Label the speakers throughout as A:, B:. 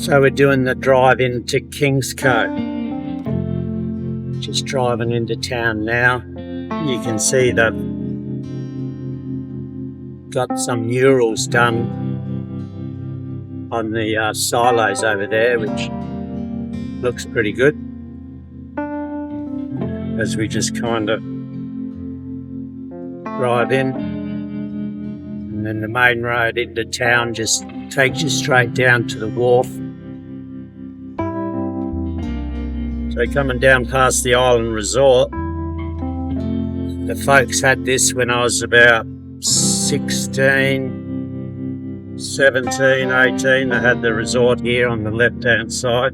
A: So we're doing the drive into Kingscote. Just driving into town now. You can see they've got some murals done on the silos over there, which looks pretty good. As we just kind of drive in, and then the main road into town just takes you straight down to the wharf. So coming down past the Island Resort, the folks had this when I was about 16, 17, 18. They had the resort here on the left-hand side.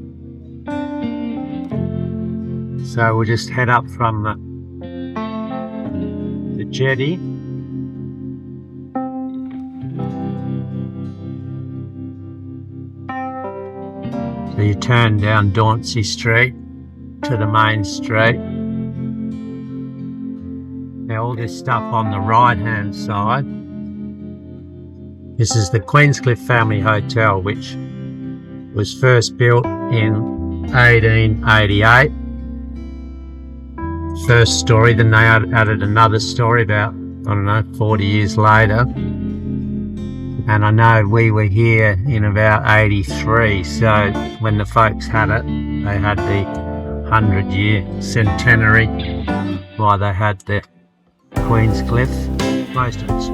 A: So we'll just head up from the jetty. So you turn down Dauncey Street to the main street. Now all this stuff on the right hand side, this is the Queenscliff Family Hotel, which was first built in 1888. First story, then they added another story about, 40 years later. And I know we were here in about 83, so when the folks had it, they had the 100-year centenary while they had the Queenscliff. Most of it's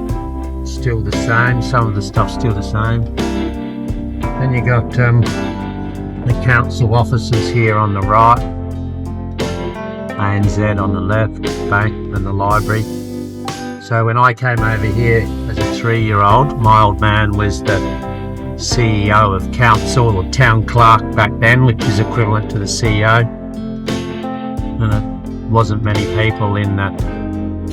A: still the same, some of the stuff's still the same. Then you got the council offices here on the right, ANZ on the left, bank and the library. So when I came over here as a 3-year-old, my old man was the CEO of council or town clerk back then, which is equivalent to the CEO. And there wasn't many people in that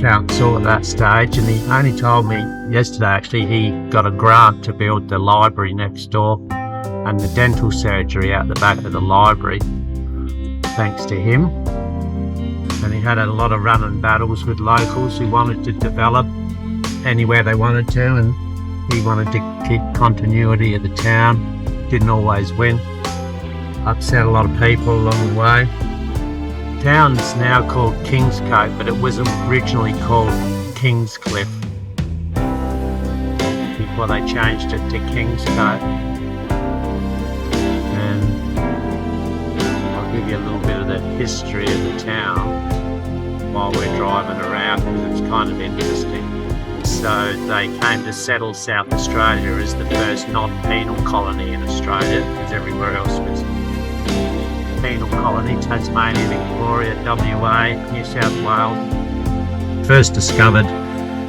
A: council at that stage, and he only told me yesterday actually he got a grant to build the library next door and the dental surgery out the back of the library, thanks to him. And he had a lot of running battles with locals who wanted to develop anywhere they wanted to, and he wanted to keep continuity of the town. Didn't always win, upset a lot of people along the way. Town's now called Kingscote, but it was originally called Kingscliff before they changed it to Kingscote. And I'll give you a little bit of the history of the town while we're driving around, because it's kind of interesting. So they came to settle South Australia as the first non-penal colony in Australia, because everywhere else was penal colony. Tasmania, Victoria, WA, New South Wales. First discovered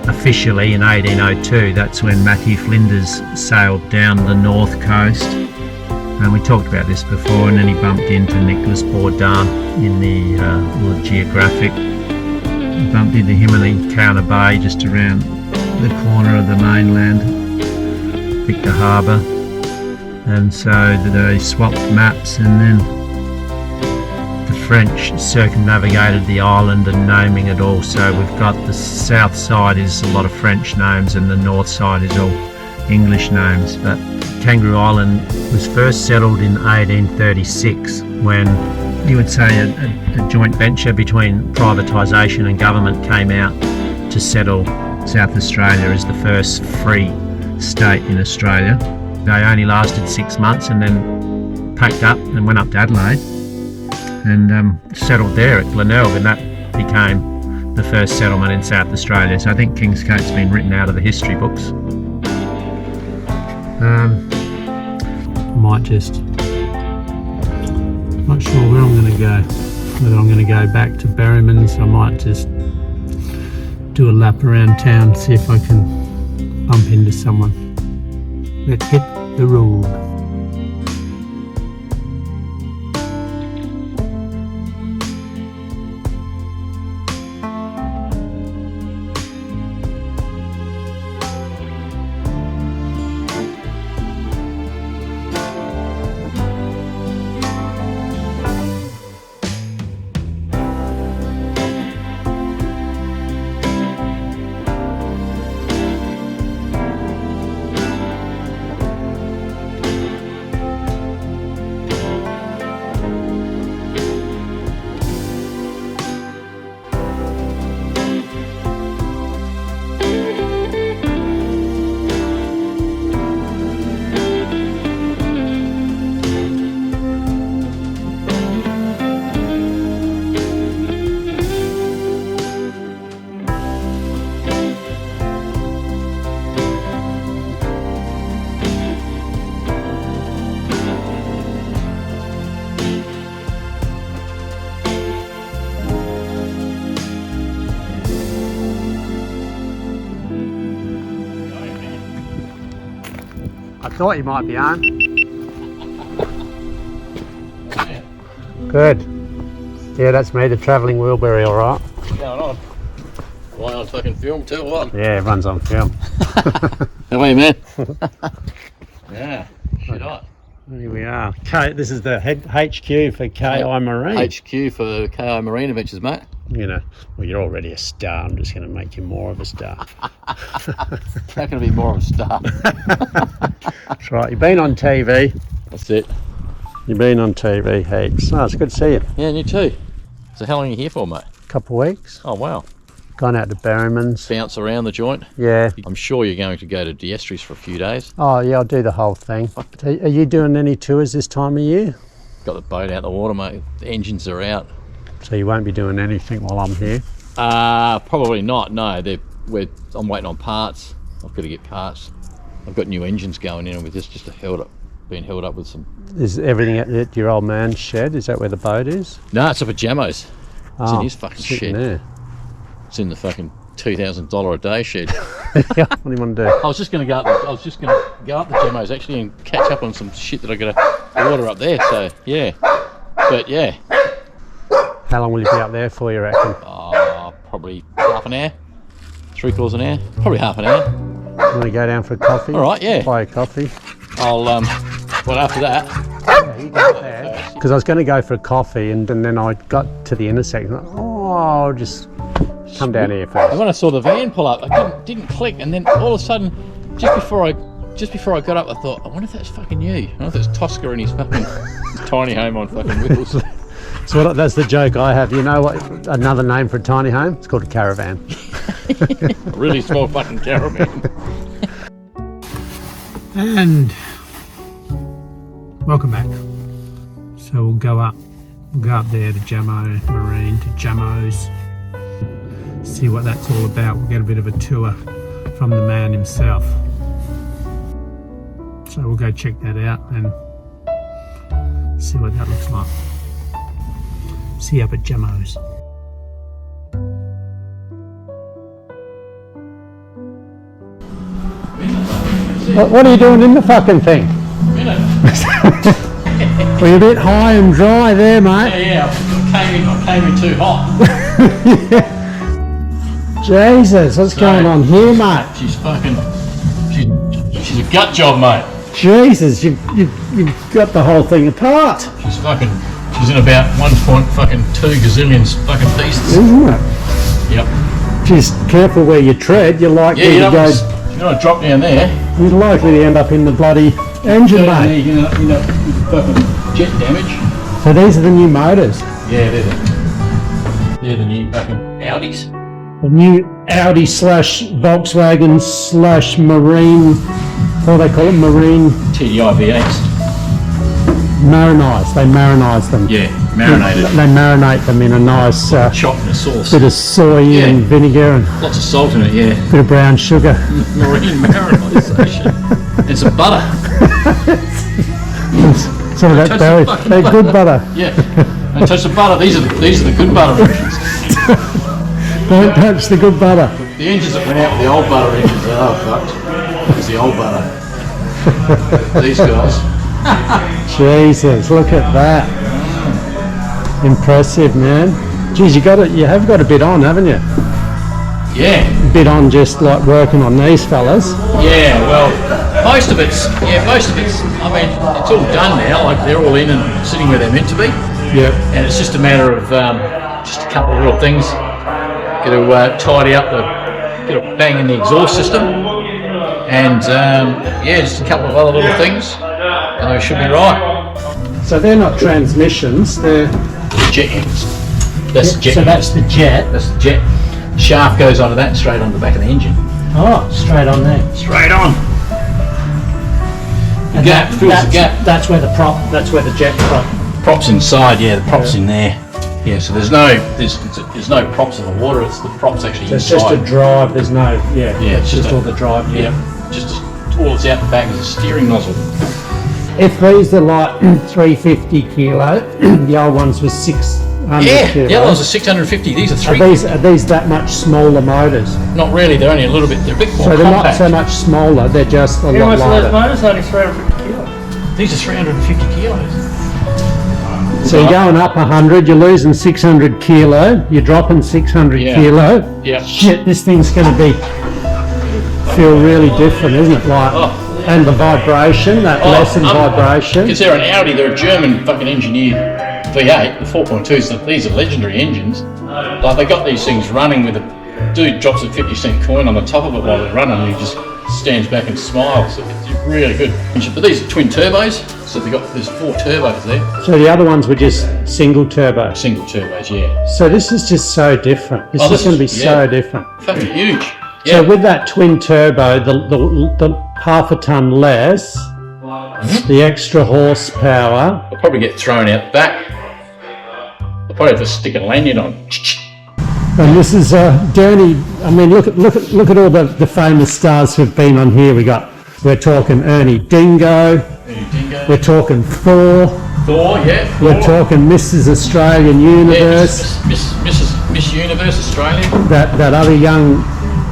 A: officially in 1802. That's when Matthew Flinders sailed down the north coast, and we talked about this before, and then he bumped into Nicholas Bourdon in the Geographic. He bumped into him in Cowner Bay, just around the corner of the mainland, Victor Harbour, and so they swapped maps, and then the French circumnavigated the island and naming it all. So we've got the south side is a lot of French names and the north side is all English names. But Kangaroo Island was first settled in 1836, when you would say a joint venture between privatisation and government came out to settle South Australia as the first free state in Australia. They only lasted 6 months and then packed up and went up to Adelaide and settled there at Glenelg, and that became the first settlement in South Australia. So I think Kingscote's been written out of the history books. Not sure where I'm going to go. Whether I'm going to go back to Berryman's, I might just do a lap around town, see if I can bump into someone. Let's hit the road. I thought you might be on. Good. Yeah, that's me, the travelling wheelbarrow, all right.
B: What's going on? Why on fucking film too, or what?
A: Yeah, everyone's on film.
B: How are you, man? Yeah, shit hot.
A: Here we are. This is the HQ for KI Marine.
B: HQ for KI Marine Adventures, mate.
A: You know, well, you're already a star. I'm just going to make you more of a star.
B: How can I be more of a star?
A: That's right. You've been on TV.
B: That's it.
A: You've been on TV heaps. Oh, it's good to see you.
B: Yeah, and you too. So how long are you here for, mate?
A: Couple of weeks.
B: Oh, wow.
A: Gone out to Berryman's.
B: Bounce around the joint?
A: Yeah.
B: I'm sure you're going to go to D'Estrées for a few days.
A: Oh, yeah, I'll do the whole thing. Are you doing any tours this time of year?
B: Got the boat out the water, mate. The engines are out.
A: So you won't be doing anything while I'm here?
B: Probably not, no. I'm waiting on parts. I've got to get parts. I've got new engines going in and we're just being held up with some...
A: Is everything at your old man's shed? Is that where the boat is?
B: No, it's up at Jamo's. It's in his fucking
A: sitting
B: shed.
A: There.
B: It's in the fucking $2,000 a day shed.
A: Yeah, what do you want to do?
B: I was just going to go up the Jamo's actually and catch up on some shit that I got to order up there. So yeah, but yeah.
A: How long will you be up there for, you reckon?
B: Probably half an hour, 3/4 an hour, probably half an hour.
A: You want to go down for a coffee?
B: All right, yeah.
A: Buy a coffee.
B: I'll well after that.
A: Yeah, you go there. Because I was going to go for a coffee and then I got to the intersection. I'll just come down here first.
B: And when I saw the van pull up, I didn't click, and then all of a sudden, just before I got up, I thought, I wonder if that's fucking you. I wonder if that's Tosca and his fucking tiny home on fucking wheels.
A: So that's the joke I have. You know what? Another name for a tiny home? It's called a caravan.
B: A really small fucking caravan.
A: And welcome back. So we'll go up there to Jamo Marine, to Jamo's, see what that's all about. We'll get a bit of a tour from the man himself. So we'll go check that out and see what that looks like. See you up at Jamo's. What are you doing in the fucking thing? Well, you're a bit high and dry there, mate.
B: Yeah, I came in too hot.
A: Jesus, what's going on here, mate?
B: She's a gut job, mate.
A: Jesus, you've got the whole thing apart.
B: She's in about 1.2 gazillions fucking pieces.
A: Isn't it?
B: Yep.
A: Just careful where you tread. You're likely to go.
B: You know, drop down there.
A: You're likely to end up in the bloody engine, mate.
B: You know, fucking jet damage.
A: So these are the new motors.
B: Yeah, they're the new fucking Audis.
A: The new Audi / Volkswagen / Marine. What do they call it? Marine.
B: TDI V8s.
A: Marinise. They marinise them.
B: Yeah, marinated.
A: They marinate them in a nice
B: chopped in a sauce.
A: bit of soy and vinegar and
B: lots of salt in it. Yeah.
A: Bit of brown sugar.
B: Marine marinisation. And some butter.
A: Some of that berry. They're good butter.
B: Yeah. And touch the butter. These are the good butter versions.
A: Don't touch the good butter.
B: The engines that went out with the old butter engines are fucked. It's the old butter. These guys.
A: Jesus, look at that. Impressive, man. Geez, you have got a bit on, haven't you?
B: Yeah.
A: A bit on just like working on these fellas.
B: Yeah, well, most of it's, I mean, it's all done now, like they're all in and sitting where they're meant to be.
A: Yeah.
B: And it's just a matter of just a couple of little things. Got to tidy up get a bang in the exhaust system. And just a couple of other little things. And they should be right.
A: So they're not transmissions, they're
B: jet engines. That's the jet.
A: So that's the jet.
B: That's the jet. Shaft goes onto that and straight on the back of the engine.
A: Oh, straight on there.
B: Straight on. The
A: And
B: gap fills the gap.
A: That's where the jet prop.
B: Props inside, yeah, the props in there. Yeah, so there's no props in the water. It's the props actually
A: So it's
B: inside.
A: just a drive. There's no
B: it's
A: just all the drive.
B: Yeah, just all that's out the back is a steering nozzle.
A: If these are like 350 kilo, the old ones were
C: 100
B: Yeah,
C: kilos.
B: the other ones are 650. These are
C: Are
B: 350.
C: these that much smaller motors?
B: Not really. They're only a little bit. They're a bit more
C: So they're not
B: compact.
C: so much smaller, they're just a
D: How
C: lot
D: much are those
C: lighter.
D: motors? Only 350 kilos.
B: These are 350 kilos.
C: So you're going up 100, you're losing 600 kilo, you're dropping 600
B: Yeah.
C: kilo.
B: Yeah.
C: Shit, this thing's going to feel really different, isn't it? Like,
B: Oh.
C: and the vibration, that lessened vibration.
B: Because they're an Audi, they're a German fucking engineered V8, the 4.2s. These are legendary engines. Like they got these things running with a dude drops a 50-cent coin on the top of it while they're running, and he just stands back and smiles. It's really good. But these are twin turbos, so there's 4 turbos there.
C: So the other ones were just single turbo.
B: Single turbos, yeah.
C: So this is just so different. This
B: Oh,
C: is
B: this
C: going to be
B: is-
C: so
B: yeah.
C: different.
B: Fucking huge.
C: So
B: Yeah.
C: with that twin turbo, the half a ton less, the extra horsepower,
B: I'll probably get thrown out the back. I'll probably have to stick a lanyard on.
C: and this is Danny. I mean, look at all the famous stars who've been on here. We're talking Ernie Dingo.
B: Dingo.
C: We're talking Thor.
B: Thor, yeah.
C: We're talking Mrs. Australian
B: Yeah,
C: Universe.
B: Miss Universe Australia.
C: That other young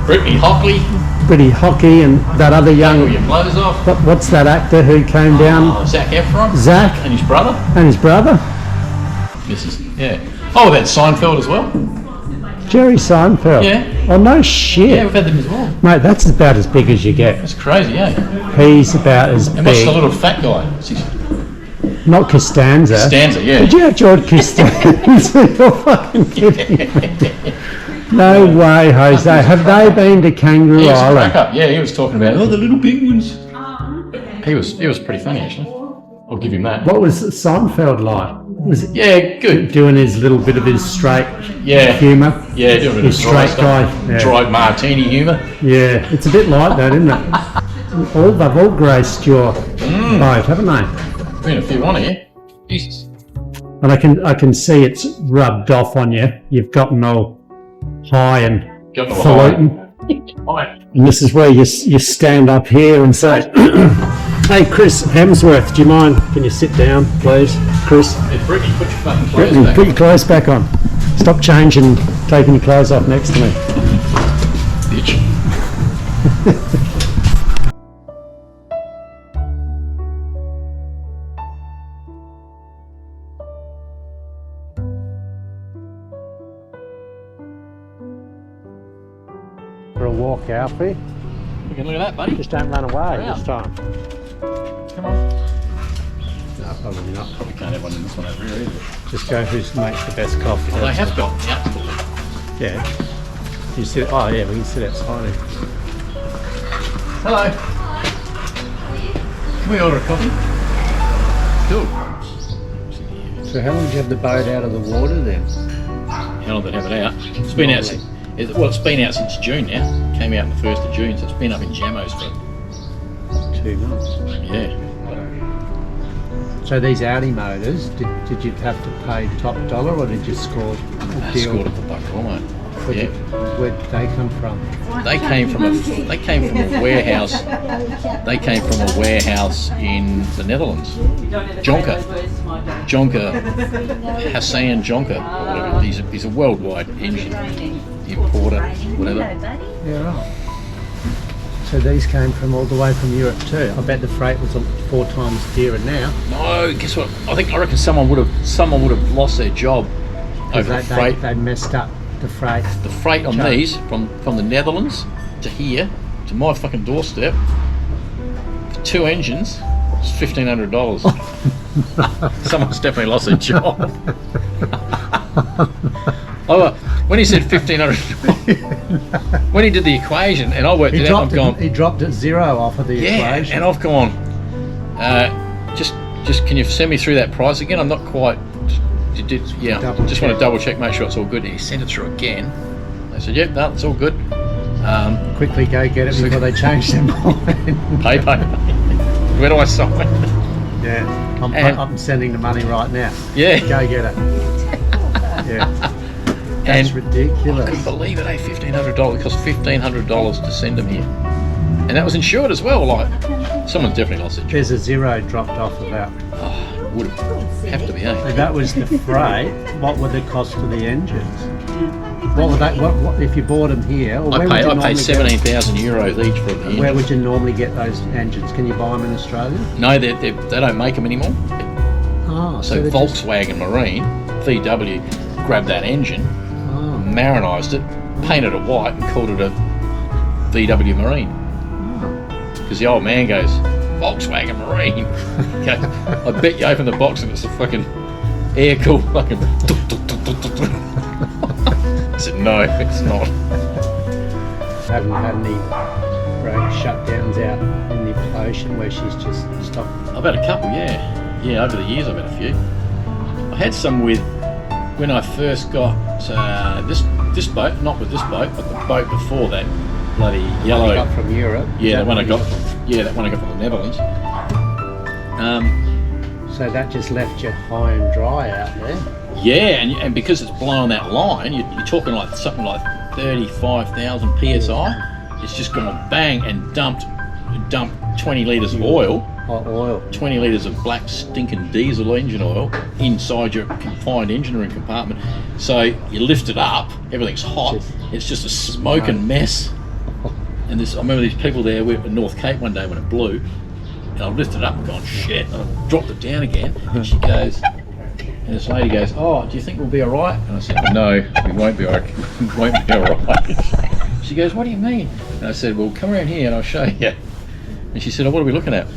B: Brittany Hockley.
C: Brittany Hockey and that other
B: Pull
C: young.
B: your clothes off.
C: What's that actor who came down?
B: Zac Efron.
C: Zach
B: And his brother.
C: and his brother.
B: Yeah. Oh, about Seinfeld as well.
C: Jerry Seinfeld.
B: Yeah.
C: Oh no shit.
B: Yeah, we've had them as well.
C: Mate, that's about as big as you get.
B: That's crazy, eh?
C: He's about as
B: And what's
C: big.
B: the little fat guy?
C: Not Costanza.
B: Stanza, yeah.
C: Did you have George Costanza? You're fucking kidding me. No way, Jose. Have they been to Kangaroo
B: He was a
C: Island?
B: crack up. Yeah, he was talking about the little penguins. He was pretty funny actually. I'll give him that.
C: What was Seinfeld like? Was it
B: Yeah, good.
C: doing his little bit of his straight
B: Yeah.
C: humour?
B: Yeah, doing a bit of
C: His
B: dry
C: straight
B: stuff.
C: guy. Yeah.
B: Dry martini humour.
C: Yeah, it's a bit like that, isn't it? They've all graced your boat, haven't they?
B: Been a few on here. Jesus.
C: And I can see it's rubbed off on you. You've gotten all high and
B: Got the
C: falutin.
B: high.
C: And this is where you stand up here and say, "Hey, Chris Hemsworth, do you mind? Can you sit down, please, Chris?
B: Hey, Brittany, put your fucking clothes
C: Brittany,
B: back.
C: put your clothes back on. Stop changing, taking your clothes off next to me."
B: Bitch.
C: For a walk, Alfie.
B: You can look at that, buddy.
C: Just don't run away
B: Hurry
C: this
B: up.
C: time.
B: Come on.
C: No, probably not.
B: We can't have one in this one over here either.
C: Just go who makes the best coffee.
B: Oh, they have got the outdoor.
C: Yeah. You sit. Oh yeah, we can sit outside here.
B: Hello. Can we order a coffee? Cool.
C: So how long did you have the boat out of the water then?
B: How long did they have it out? It's been out since, it's been out since June now. Came out on the 1st of June, so it's been up in Jamos for,
C: 2 months.
B: yeah.
C: So these Audi motors, did you have to pay top dollar or did you score a
B: I
C: deal?
B: scored it for buck roll, mate. Yeah.
C: Where did they come from?
B: They came from a warehouse. They came from a warehouse in the Netherlands. Jonker Hassan Jonker, or whatever. He's a worldwide engine importer, whatever.
C: Yeah, right. So these came from all the way from Europe too. I bet the freight was 4 times dearer now.
B: No, guess what? I reckon someone would have lost their job over the freight.
C: They messed up the freight.
B: The freight on
C: Charge.
B: these from the Netherlands to here to my fucking doorstep for 2 engines was $1,500. Someone's definitely lost their job. When he said $1,500, when he did the equation, and I worked it out, I'm going,
C: He dropped it 0 off of the
B: yeah,
C: equation.
B: and I've gone, just can you send me through that price again? I'm not quite. Yeah,
C: Double
B: just want
C: check.
B: to double check, make sure it's all good. And he sent it through again. They said, yep, no, it's all good.
C: Quickly go get it before they change their mind.
B: Pay. Where do I sign?
C: Yeah,
B: And-
C: I'm sending the money right now.
B: Yeah.
C: Go get it. Yeah,
B: And
C: that's ridiculous.
B: I couldn't believe it, $1,500. It cost $1,500 to send them here. And that was insured as well. Like, someone's definitely lost their job.
C: There's a 0 dropped off of that.
B: Would have. Have to be, eh?
D: If that was the freight, what would the cost of the engines? What would that? What if you bought them here? Or where would you
B: I
D: normally
B: paid 17,000 euros each for the
D: get,
B: engine.
D: where would you normally get those engines? Can you buy them in Australia?
B: No, they don't make them anymore.
D: Oh,
B: So
D: they're just-
B: Volkswagen Marine, VW, grabbed that engine,
D: oh,
B: marinized it, painted it white, and called it a VW Marine. Because the old man goes, Volkswagen Marine. I bet you open the box and it's a fucking air-cooled fucking. I said, no, it's not.
D: haven't had any road shutdowns out in the ocean where she's just stopped.
B: I've had a couple, yeah. Yeah, over the years I've had a few. I had some with, when I first got this boat, not with this boat, but the boat before that, bloody yellow.
D: You got from Europe.
B: Yeah,
D: Is
B: that one I
D: what
B: got.
D: you
B: Yeah, that one I got from the Netherlands.
D: So that just left you high and dry out there.
B: Yeah, and because it's blowing that line, you're talking like something like 35,000 psi. It's just gone bang and dumped 20 litres of oil,
D: Hot oil.
B: 20 litres of black stinking diesel engine oil inside your confined engine room compartment. So you lift it up, everything's hot. It's just a smoking mess. And I remember these people there. We were in North Cape one day when it blew, and I lifted it up and gone shit. And I dropped it down again, and she goes. And this lady goes, "Oh, do you think we'll be all right?" And I said, "No, we won't be all right. We won't be all right." She goes, "What do you mean?" And I said, "Well, come around here and I'll show you." And she said, "Oh, what are we looking at?"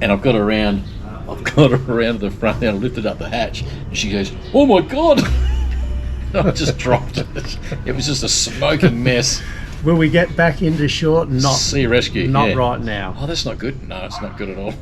B: And I've got her around to the front, and I lifted up the hatch, and she goes, "Oh my God!" And I just dropped it. It was just a smoking mess.
D: Will we get back into short? Not
B: Sea rescue.
D: Not
B: yeah.
D: right now.
B: Oh, that's not good. No, it's not good at all.